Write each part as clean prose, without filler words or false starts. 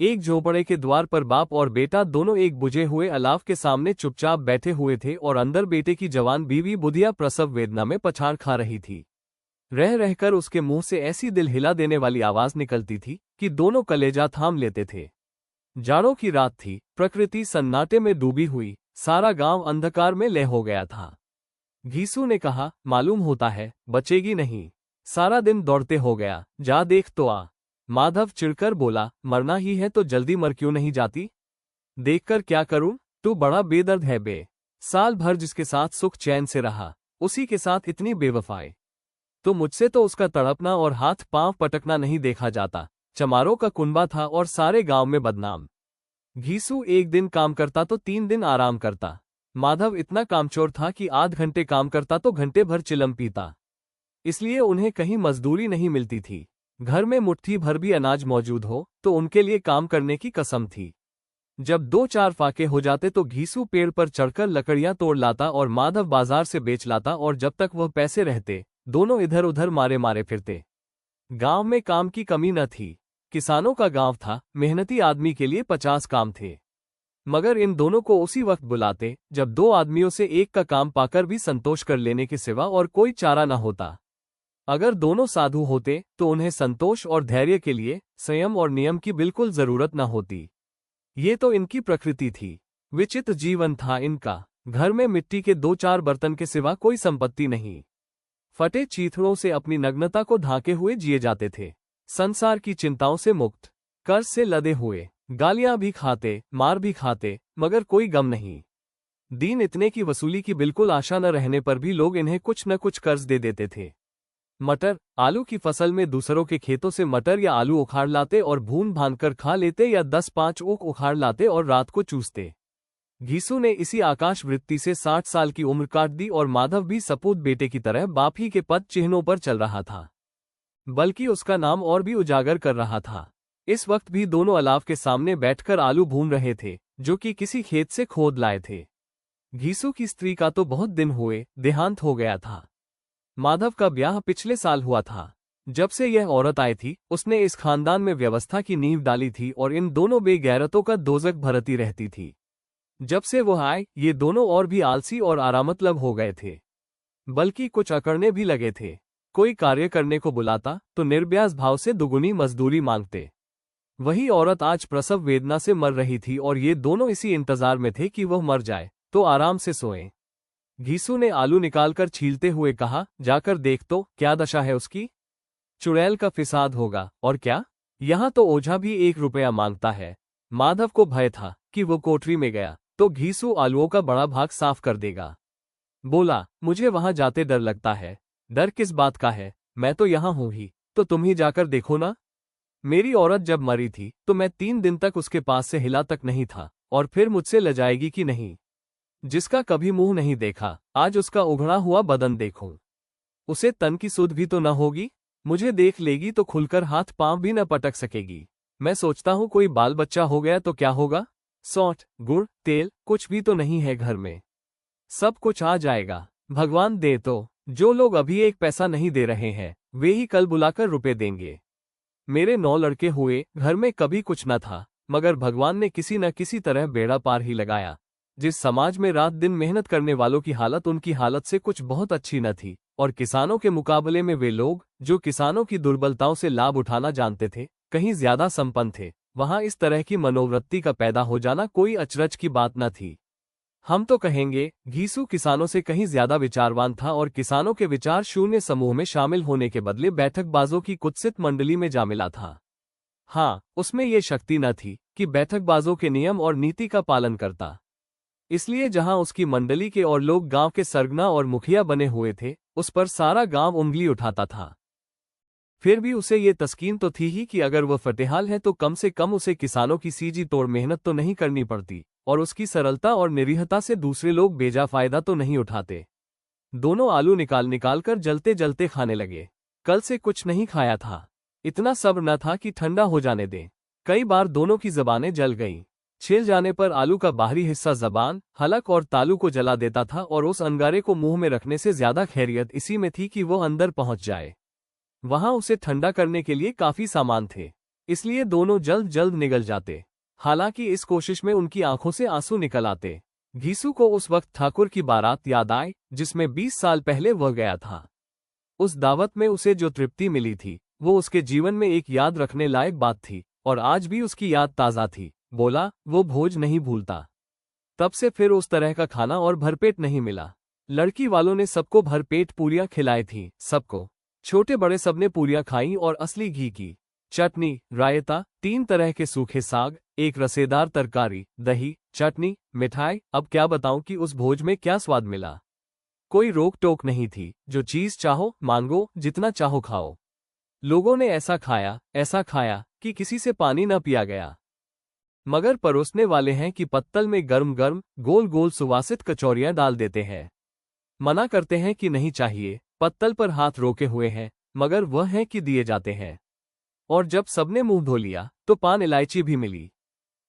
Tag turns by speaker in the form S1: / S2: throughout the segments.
S1: एक झोपड़े के द्वार पर बाप और बेटा दोनों एक बुझे हुए अलाव के सामने चुपचाप बैठे हुए थे और अंदर बेटे की जवान बीवी बुधिया प्रसव वेदना में पछाड़ खा रही थी। रह रहकर उसके मुंह से ऐसी दिल हिला देने वाली आवाज निकलती थी कि दोनों कलेजा थाम लेते थे। जाड़ों की रात थी, प्रकृति सन्नाटे में डूबी हुई, सारा गांव अंधकार में लय हो गया था। घीसू ने कहा, मालूम होता है बचेगी नहीं, सारा दिन दौड़ते हो गया, जा देख तो आ। माधव चिढ़कर बोला, मरना ही है तो जल्दी मर क्यों नहीं जाती? देखकर क्या करूं, तू बड़ा बेदर्द है बे। साल भर जिसके साथ सुख चैन से रहा, उसी के साथ इतनी बेवफाई। तो मुझसे तो उसका तड़पना और हाथ पांव पटकना नहीं देखा जाता। चमारों का कुनबा था और सारे गांव में बदनाम। घीसू एक दिन काम करता तो 3 दिन आराम करता। माधव इतना कामचोर था कि आध घंटे काम करता तो घंटे भर चिलम पीता। इसलिए उन्हें कहीं मजदूरी नहीं मिलती थी। घर में मुट्ठी भर भी अनाज मौजूद हो तो उनके लिए काम करने की कसम थी। जब 2-4 फाके हो जाते तो घीसू पेड़ पर चढ़कर लकड़ियां तोड़ लाता और माधव बाजार से बेच लाता, और जब तक वह पैसे रहते दोनों इधर उधर मारे मारे फिरते। गांव में काम की कमी न थी। किसानों का गांव था, मेहनती आदमी के लिए 50 काम थे। मगर इन दोनों को उसी वक्त बुलाते जब 2 आदमियों से एक का काम पाकर भी संतोष कर लेने के सिवा और कोई चारा न होता। अगर दोनों साधु होते तो उन्हें संतोष और धैर्य के लिए संयम और नियम की बिल्कुल जरूरत न होती। ये तो इनकी प्रकृति थी। विचित्र जीवन था इनका। घर में मिट्टी के 2-4 बर्तन के सिवा कोई संपत्ति नहीं। फटे चीथड़ों से अपनी नग्नता को ढांके हुए जिए जाते थे। संसार की चिंताओं से मुक्त, कर्ज से लदे हुए, गालियां भी खाते, मार भी खाते, मगर कोई गम नहीं। दिन इतने की वसूली की बिल्कुल आशा न रहने पर भी लोग इन्हें कुछ न कुछ कर्ज दे देते थे। मटर, आलू की फसल में दूसरों के खेतों से मटर या आलू उखाड़ लाते और भून भान कर खा लेते, या 10-5 ऊख उखाड़ लाते और रात को चूसते। घीसू ने इसी आकाश वृत्ति से 60 साल की उम्र काट दी और माधव भी सपूत बेटे की तरह बाप ही के पद चिन्हों पर चल रहा था, बल्कि उसका नाम और भी उजागर कर रहा था। इस वक्त भी दोनों अलाव के सामने बैठकर आलू भून रहे थे, जो कि किसी खेत से खोद लाए थे। घीसू की स्त्री का तो बहुत दिन हुए देहांत हो गया था। माधव का ब्याह पिछले साल हुआ था। जब से यह औरत आई थी उसने इस खानदान में व्यवस्था की नींव डाली थी और इन दोनों बेगैरतों का दोजख भरती रहती थी। जब से वह आए ये दोनों और भी आलसी और आरामतलब हो गए थे, बल्कि कुछ अकड़ने भी लगे थे। कोई कार्य करने को बुलाता तो निर्ब्यास भाव से दुगुनी मजदूरी मांगते। वही औरत आज प्रसव वेदना से मर रही थी और ये दोनों इसी इंतजार में थे कि वह मर जाए तो आराम से सोएं। घीसू ने आलू निकालकर छीलते हुए कहा, जाकर देख तो क्या दशा है उसकी। चुड़ैल का फिसाद होगा और क्या। यहां तो ओझा भी 1 रुपया मांगता है। माधव को भय था कि वो कोठरी में गया तो घीसू आलूओं का बड़ा भाग साफ कर देगा। बोला, मुझे वहां जाते डर लगता है। डर किस बात का है, मैं तो यहां हूं ही, तो तुम ही जाकर देखो ना। मेरी औरत जब मरी थी तो मैं 3 दिन तक उसके पास से हिला तक नहीं था, और फिर मुझसे लजाएगी कि नहीं। जिसका कभी मुंह नहीं देखा, आज उसका उघड़ा हुआ बदन देखूं। उसे तन की सुध भी तो न होगी। मुझे देख लेगी तो खुलकर हाथ पांव भी न पटक सकेगी। मैं सोचता हूं कोई बाल बच्चा हो गया तो क्या होगा। सौंठ, गुड़, तेल कुछ भी तो नहीं है घर में। सब कुछ आ जाएगा, भगवान दे तो। जो लोग अभी 1 पैसा नहीं दे रहे हैं वे ही कल बुलाकर रुपए देंगे। मेरे 9 लड़के हुए, घर में कभी कुछ न था, मगर भगवान ने किसी न किसी तरह बेड़ा पार ही लगाया। जिस समाज में रात दिन मेहनत करने वालों की हालत उनकी हालत से कुछ बहुत अच्छी न थी, और किसानों के मुकाबले में वे लोग जो किसानों की दुर्बलताओं से लाभ उठाना जानते थे कहीं ज्यादा संपन्न थे, वहां इस तरह की मनोवृत्ति का पैदा हो जाना कोई अचरज की बात न थी। हम तो कहेंगे घीसू किसानों से कहीं ज्यादा विचारवान था और किसानों के विचार शून्य समूह में शामिल होने के बदले बैठकबाजों की कुत्सित मंडली में जा मिला था। हाँ, उसमें ये शक्ति न थी कि बैठकबाजों के नियम और नीति का पालन करता। इसलिए जहां उसकी मंडली के और लोग गांव के सरगना और मुखिया बने हुए थे, उस पर सारा गांव उंगली उठाता था। फिर भी उसे ये तस्कीन तो थी ही कि अगर वह फटेहाल है तो कम से कम उसे किसानों की सीजी तोड़ मेहनत तो नहीं करनी पड़ती, और उसकी सरलता और निरीहता से दूसरे लोग बेजा फायदा तो नहीं उठाते। दोनों आलू निकाल कर जलते जलते खाने लगे। कल से कुछ नहीं खाया था। इतना सब्र न था कि ठंडा हो जाने दें। कई बार दोनों की जबानें जल गईं। छिल जाने पर आलू का बाहरी हिस्सा जबान, हलक और तालू को जला देता था, और उस अंगारे को मुंह में रखने से ज्यादा खैरियत इसी में थी कि वो अंदर पहुंच जाए। वहां उसे ठंडा करने के लिए काफी सामान थे। इसलिए दोनों जल्द जल्द निगल जाते। हालांकि इस कोशिश में उनकी आंखों से आंसू निकल आते। घीसू को उस वक्त ठाकुर की बारात याद आई जिसमें 20 साल पहले वह गया था। उस दावत में उसे जो तृप्ति मिली थी वो उसके जीवन में एक याद रखने लायक बात थी, और आज भी उसकी याद ताज़ा थी। बोला, वो भोज नहीं भूलता। तब से फिर उस तरह का खाना और भरपेट नहीं मिला। लड़की वालों ने सबको भरपेट पूरियां खिलाई थी, सबको, छोटे बड़े सबने पूरियां खाई और असली घी की चटनी, रायता, 3 तरह के सूखे साग, एक रसेदार तरकारी, दही, चटनी, मिठाई। अब क्या बताऊं कि उस भोज में क्या स्वाद मिला। कोई रोक टोक नहीं थी, जो चीज चाहो मांगो, जितना चाहो खाओ। लोगों ने ऐसा खाया कि किसी से पानी न पिया गया। मगर परोसने वाले हैं कि पत्तल में गर्म गर्म गोल गोल सुवासित कचौरियां डाल देते हैं। मना करते हैं कि नहीं चाहिए, पत्तल पर हाथ रोके हुए हैं, मगर वह है कि दिए जाते हैं। और जब सबने मुंह धो लिया तो पान इलायची भी मिली।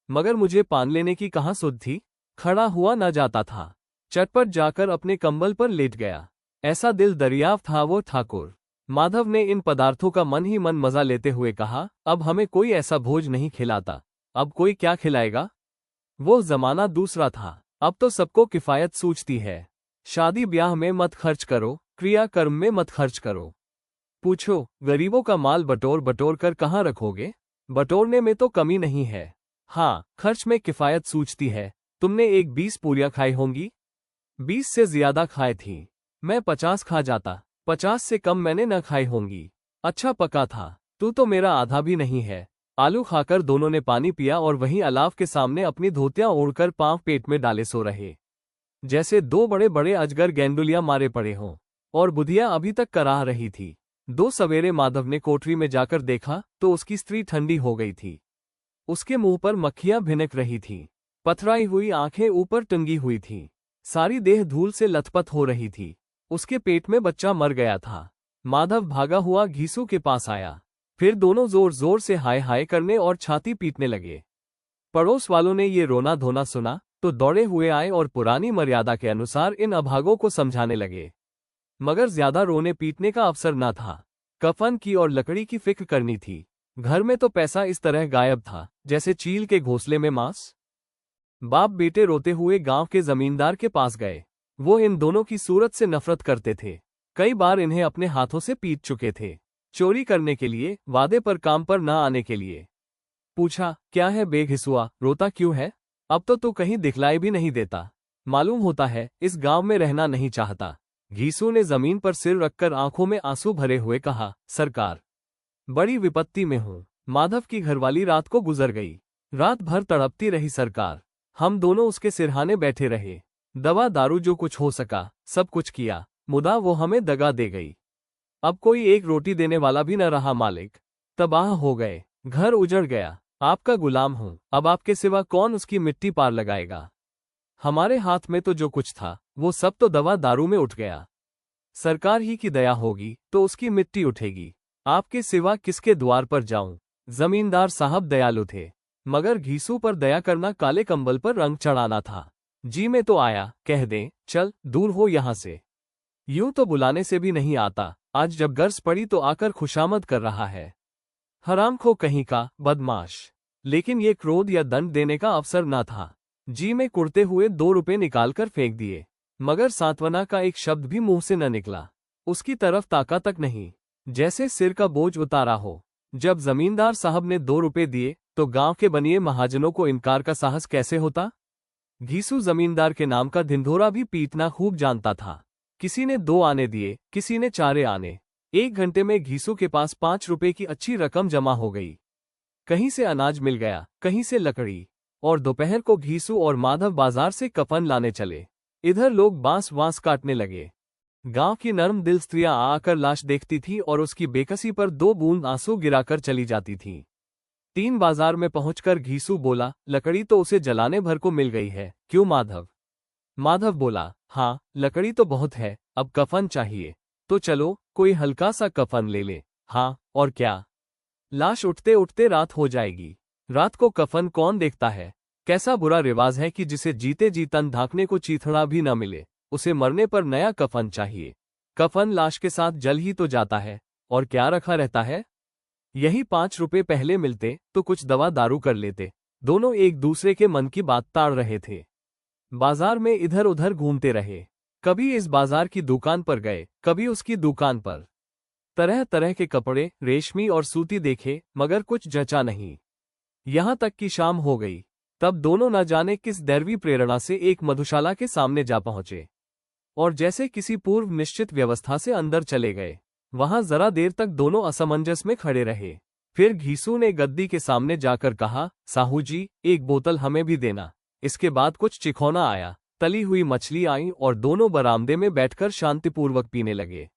S1: मगर मुझे पान लेने की कहाँ सुध थी। खड़ा हुआ न जाता था। चटपट जाकर अपने कंबल पर लेट गया। ऐसा दिल दरियाव था वो ठाकुर। माधव ने इन पदार्थों का मन ही मन मजा लेते हुए कहा, अब हमें कोई ऐसा भोज नहीं खिलाता। अब कोई क्या खिलाएगा। वो जमाना दूसरा था। अब तो सबको किफायत सूझती है। शादी ब्याह में मत खर्च करो, क्रियाकर्म में मत खर्च करो। पूछो, गरीबों का माल बटोर बटोर कर कहाँ रखोगे। बटोरने में तो कमी नहीं है। हाँ, खर्च में किफायत सूझती है। तुमने एक 20 पूरियां खाई होंगी। 20 से ज्यादा खाए थी। मैं 50 खा जाता। 50 से कम मैंने न खाई होंगी। अच्छा पका था। तू तो मेरा आधा भी नहीं है। आलू खाकर दोनों ने पानी पिया और वहीं अलाव के सामने अपनी धोतियां ओढ़कर पांव पेट में डाले सो रहे, जैसे 2 बड़े बड़े अजगर गेंडुलियां मारे पड़े हों। और बुधिया अभी तक कराह रही थी। 2 सवेरे माधव ने कोठरी में जाकर देखा तो उसकी स्त्री ठंडी हो गई थी। उसके मुंह पर मक्खियां भिनक रही थीं। पथराई हुई आंखें ऊपर टंगी हुई थीं। सारी देह धूल से लथपथ हो रही थी। उसके पेट में बच्चा मर गया था। माधव भागा हुआ घीसू के पास आया। फिर दोनों जोर जोर से हाय हाय करने और छाती पीटने लगे। पड़ोस वालों ने ये रोना धोना सुना तो दौड़े हुए आए और पुरानी मर्यादा के अनुसार इन अभागों को समझाने लगे। मगर ज्यादा रोने पीटने का अवसर न था। कफन की और लकड़ी की फिक्र करनी थी। घर में तो पैसा इस तरह गायब था जैसे चील के घोंसले में मांस। बाप बेटे रोते हुए गांव के जमींदार के पास गए। वो इन दोनों की सूरत से नफरत करते थे। कई बार इन्हें अपने हाथों से पीट चुके थे। चोरी करने के लिए, वादे पर काम पर न आने के लिए। पूछा, क्या है बेघिसुआ, रोता क्यों है। अब तो तू कहीं दिखलाई भी नहीं देता। मालूम होता है इस गांव में रहना नहीं चाहता। घीसू ने जमीन पर सिर रखकर आंखों में आंसू भरे हुए कहा, सरकार, बड़ी विपत्ति में हूं। माधव की घरवाली रात को गुजर गई। रात भर तड़पती रही सरकार। हम दोनों उसके सिरहाने बैठे रहे। दवा दारू जो कुछ हो सका सब कुछ किया, मुदा वो हमें दगा दे गई। अब कोई एक रोटी देने वाला भी न रहा मालिक। तबाह हो गए, घर उजड़ गया। आपका गुलाम हूं। अब आपके सिवा कौन उसकी मिट्टी पार लगाएगा। हमारे हाथ में तो जो कुछ था वो सब तो दवा दारू में उठ गया। सरकार ही की दया होगी तो उसकी मिट्टी उठेगी। आपके सिवा किसके द्वार पर जाऊं। जमींदार साहब दयालु थे, मगर घीसू पर दया करना काले कंबल पर रंग चढ़ाना था। जी में तो आया, कह दें, चल दूर हो यहां से। यूं तो बुलाने से भी नहीं आता। आज जब गर्ज पड़ी तो आकर खुशामद कर रहा है। हरामखो कहीं का, बदमाश। लेकिन ये क्रोध या दंड देने का अवसर न था। जी में कुड़ते हुए 2 रुपए निकालकर फेंक दिए, मगर सांत्वना का एक शब्द भी मुंह से न निकला। उसकी तरफ ताका तक नहीं, जैसे सिर का बोझ उतारा हो। जब जमींदार साहब ने 2 रुपए दिए तो गांव के बनिए महाजनों को इनकार का साहस कैसे होता। घीसू जमींदार के नाम का धिंधोरा भी पीटना खूब जानता था। किसी ने 2 आने दिए, किसी ने 4 आने। 1 घंटे में घीसू के पास 5 रुपए की अच्छी रकम जमा हो गई। कहीं से अनाज मिल गया, कहीं से लकड़ी। और दोपहर को घीसू और माधव बाजार से कफन लाने चले। इधर लोग बांस वांस काटने लगे। गांव की नर्म दिल स्त्रियां आकर लाश देखती थी और उसकी बेकसी पर 2 बूंद आंसू गिराकर चली जाती थीं। 3 बाजार में पहुंचकर घीसू बोला, लकड़ी तो उसे जलाने भर को मिल गई है, क्यों माधव। माधव बोला, हाँ, लकड़ी तो बहुत है, अब कफन चाहिए। तो चलो कोई हल्का सा कफन ले ले। हाँ, और क्या। लाश उठते उठते रात हो जाएगी। रात को कफन कौन देखता है। कैसा बुरा रिवाज है कि जिसे जीते जी तन ढांकने को चीथड़ा भी न मिले, उसे मरने पर नया कफन चाहिए। कफन लाश के साथ जल ही तो जाता है, और क्या रखा रहता है। यही 5 रुपए पहले मिलते तो कुछ दवा दारू कर लेते। दोनों एक दूसरे के मन की बात ताड़ रहे थे। बाजार में इधर उधर घूमते रहे। कभी इस बाजार की दुकान पर गए, कभी उसकी दुकान पर। तरह तरह के कपड़े, रेशमी और सूती देखे, मगर कुछ जचा नहीं। यहां तक कि शाम हो गई। तब दोनों न जाने किस दैवी प्रेरणा से एक मधुशाला के सामने जा पहुंचे और जैसे किसी पूर्व निश्चित व्यवस्था से अंदर चले गए। वहां जरा देर तक दोनों असमंजस में खड़े रहे। फिर घीसू ने गद्दी के सामने जाकर कहा, साहू जी, एक बोतल हमें भी देना। इसके बाद कुछ चिखौना आया, तली हुई मछली आई और दोनों बरामदे में बैठकर शांतिपूर्वक पीने लगे।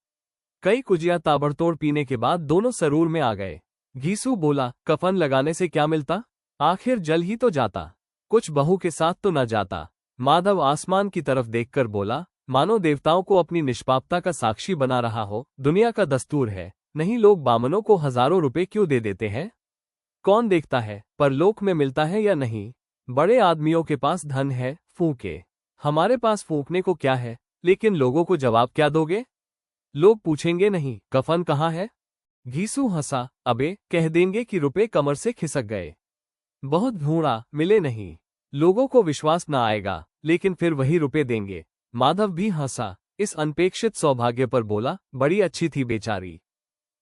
S1: कई कुजिया ताबड़तोड़ पीने के बाद दोनों सरूर में आ गए। घीसू बोला, कफन लगाने से क्या मिलता? आखिर जल ही तो जाता, कुछ बहू के साथ तो न जाता। माधव आसमान की तरफ देखकर बोला, मानो देवताओं को अपनी निष्पापता का साक्षी बना रहा हो। दुनिया का दस्तूर है, नहीं लोग बामनों को हजारों रुपए क्यों दे देते हैं? कौन देखता है परलोक में मिलता है या नहीं? बड़े आदमियों के पास धन है, फूंके। हमारे पास फूंकने को क्या है? लेकिन लोगों को जवाब क्या दोगे? लोग पूछेंगे नहीं, कफन कहाँ है? घीसू हंसा, अबे, कह देंगे कि रुपए कमर से खिसक गए। बहुत ढूंढा, मिले नहीं। लोगों को विश्वास न आएगा, लेकिन फिर वही रुपए देंगे। माधव भी हंसा, इस अनपेक्षित सौभाग्य पर बोला, बड़ी अच्छी थी बेचारी।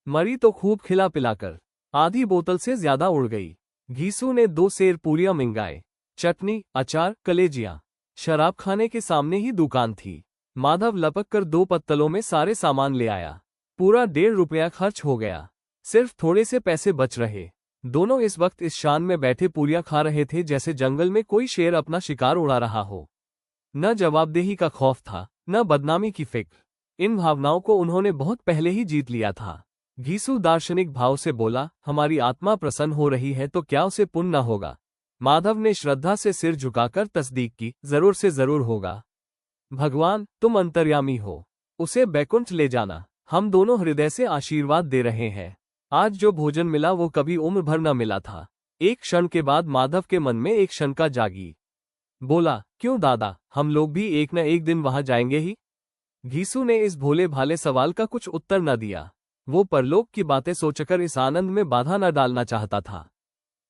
S1: मरी तो खूब खिला पिलाकर, आधी बोतल से ज्यादा उड़ गई। घीसू ने 2 सेर पूरियां मिंगाए, चटनी, अचार, कलेजियां। शराब खाने के सामने ही दुकान थी। माधव लपक कर 2 पत्तलों में सारे सामान ले आया। पूरा 1.5 रुपया खर्च हो गया। सिर्फ थोड़े से पैसे बच रहे। दोनों इस वक्त इस शान में बैठे पूरियां खा रहे थे जैसे जंगल में कोई शेर अपना शिकार उड़ा रहा हो। न जवाबदेही का खौफ था, न बदनामी की फिक्र। इन भावनाओं को उन्होंने बहुत पहले ही जीत लिया था। घीसू दार्शनिक भाव से बोला, हमारी आत्मा प्रसन्न हो रही है तो क्या उसे पुण्य न होगा? माधव ने श्रद्धा से सिर झुकाकर तस्दीक की, जरूर से जरूर होगा। भगवान, तुम अंतर्यामी हो, उसे बैकुंठ ले जाना। हम दोनों हृदय से आशीर्वाद दे रहे हैं। आज जो भोजन मिला वो कभी उम्र भर न मिला था। एक क्षण के बाद माधव के मन में एक शंका जागी। बोला, क्यों दादा, हम लोग भी एक न एक दिन वहां जाएंगे ही? घीसू ने इस भोले भाले सवाल का कुछ उत्तर न दिया। वो परलोक की बातें सोचकर इस आनंद में बाधा न डालना चाहता था।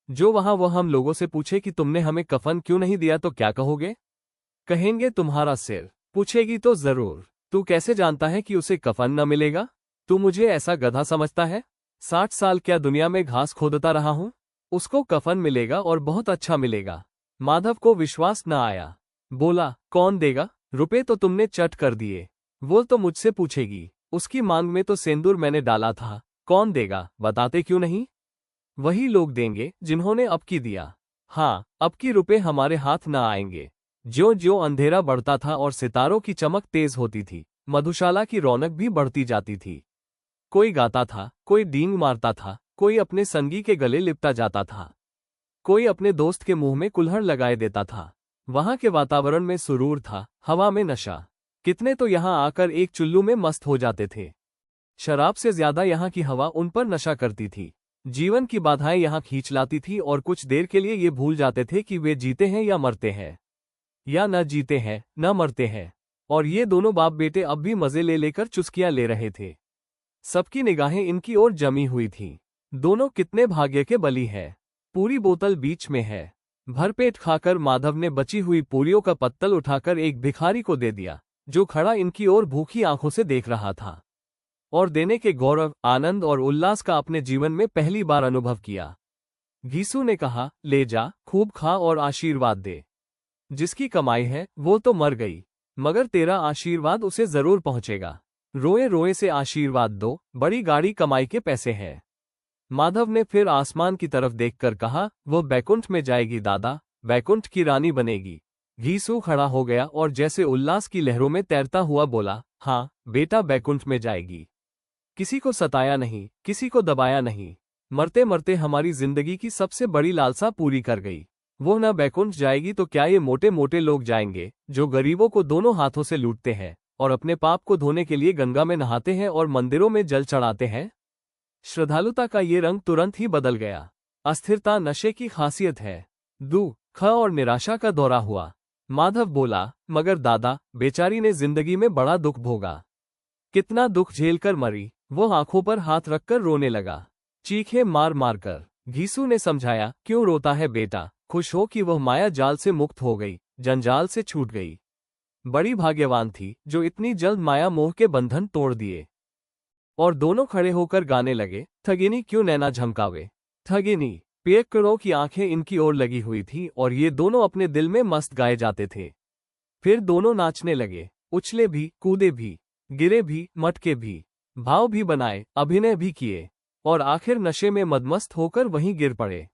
S1: जो वहां वो हम लोगों से पूछे कि तुमने हमें कफन क्यों नहीं दिया तो क्या कहोगे? कहेंगे तुम्हारा सिर। पूछेगी तो जरूर, तू कैसे जानता है कि उसे कफन न मिलेगा? तू मुझे ऐसा गधा समझता है? 60 साल क्या दुनिया में घास खोदता रहा हूं? उसको कफन मिलेगा और बहुत अच्छा मिलेगा। माधव को विश्वास न आया। बोला, कौन देगा? रुपए तो तुमने चट कर दिए। वो तो मुझसे पूछेगी। उसकी मांग में तो सिंदूर मैंने डाला था। कौन देगा, बताते क्यों नहीं? वही लोग देंगे जिन्होंने अब की दिया। हाँ, अब की रुपए हमारे हाथ न आएंगे। ज्यों ज्यों अंधेरा बढ़ता था और सितारों की चमक तेज होती थी, मधुशाला की रौनक भी बढ़ती जाती थी। कोई गाता था, कोई डींग मारता था, कोई अपने संगी के गले लिपटा जाता था, कोई अपने दोस्त के मुंह में कुल्हड़ लगाए देता था। वहां के वातावरण में सुरूर था, हवा में नशा। कितने तो यहां आकर एक चुल्लू में मस्त हो जाते थे। शराब से ज्यादा यहां की हवा उन पर नशा करती थी। जीवन की बाधाएं यहां खींच लाती थी और कुछ देर के लिए ये भूल जाते थे कि वे जीते हैं या मरते हैं, या न जीते हैं न मरते हैं। और ये दोनों बाप बेटे अब भी मजे ले लेकर चुस्कियां ले रहे थे। सबकी निगाहें इनकी ओर जमी हुई थीं। दोनों कितने भाग्य के बली है। पूरी बोतल बीच में है। भरपेट खाकर माधव ने बची हुई पूरियों का पत्तल उठाकर एक भिखारी को दे दिया, जो खड़ा इनकी ओर भूखी आंखों से देख रहा था और देने के गौरव, आनंद और उल्लास का अपने जीवन में पहली बार अनुभव किया। घीसू ने कहा, ले जा, खूब खा और आशीर्वाद दे। जिसकी कमाई है वो तो मर गई, मगर तेरा आशीर्वाद उसे जरूर पहुंचेगा। रोए रोए से आशीर्वाद दो, बड़ी गाड़ी कमाई के पैसे हैं। माधव ने फिर आसमान की तरफ देखकर कहा, वो बैकुंठ में जाएगी दादा, बैकुंठ की रानी बनेगी। घीसू खड़ा हो गया और जैसे उल्लास की लहरों में तैरता हुआ बोला, हाँ बेटा, बैकुंठ में जाएगी। किसी को सताया नहीं, किसी को दबाया नहीं। मरते मरते हमारी जिंदगी की सबसे बड़ी लालसा पूरी कर गई। वो न बैकुंठ जाएगी तो क्या ये मोटे मोटे लोग जाएंगे, जो गरीबों को दोनों हाथों से लूटते हैं और अपने पाप को धोने के लिए गंगा में नहाते हैं और मंदिरों में जल चढ़ाते हैं? श्रद्धालुता का ये रंग तुरंत ही बदल गया। अस्थिरता नशे की खासियत है। दुख और निराशा का दौरा हुआ। माधव बोला, मगर दादा, बेचारी ने जिंदगी में बड़ा दुख भोगा। कितना दुख झेलकर मरी। वो आंखों पर हाथ रखकर रोने लगा। चीखे मार मार कर। घीसू ने समझाया, क्यों रोता है बेटा, खुश हो कि वह माया जाल से मुक्त हो गई, जंजाल से छूट गई। बड़ी भाग्यवान थी जो इतनी जल्द माया मोह के बंधन तोड़ दिए। और दोनों खड़े होकर गाने लगे, ठगिनी क्यों नैना झमकावे, ठगिनी। पियक्कड़ों की आंखें इनकी ओर लगी हुई थी और ये दोनों अपने दिल में मस्त गाए जाते थे। फिर दोनों नाचने लगे, उछले भी, कूदे भी, गिरे भी, मटके भी, भाव भी बनाए, अभिनय भी किए और आखिर नशे में मदमस्त होकर वहीं गिर पड़े।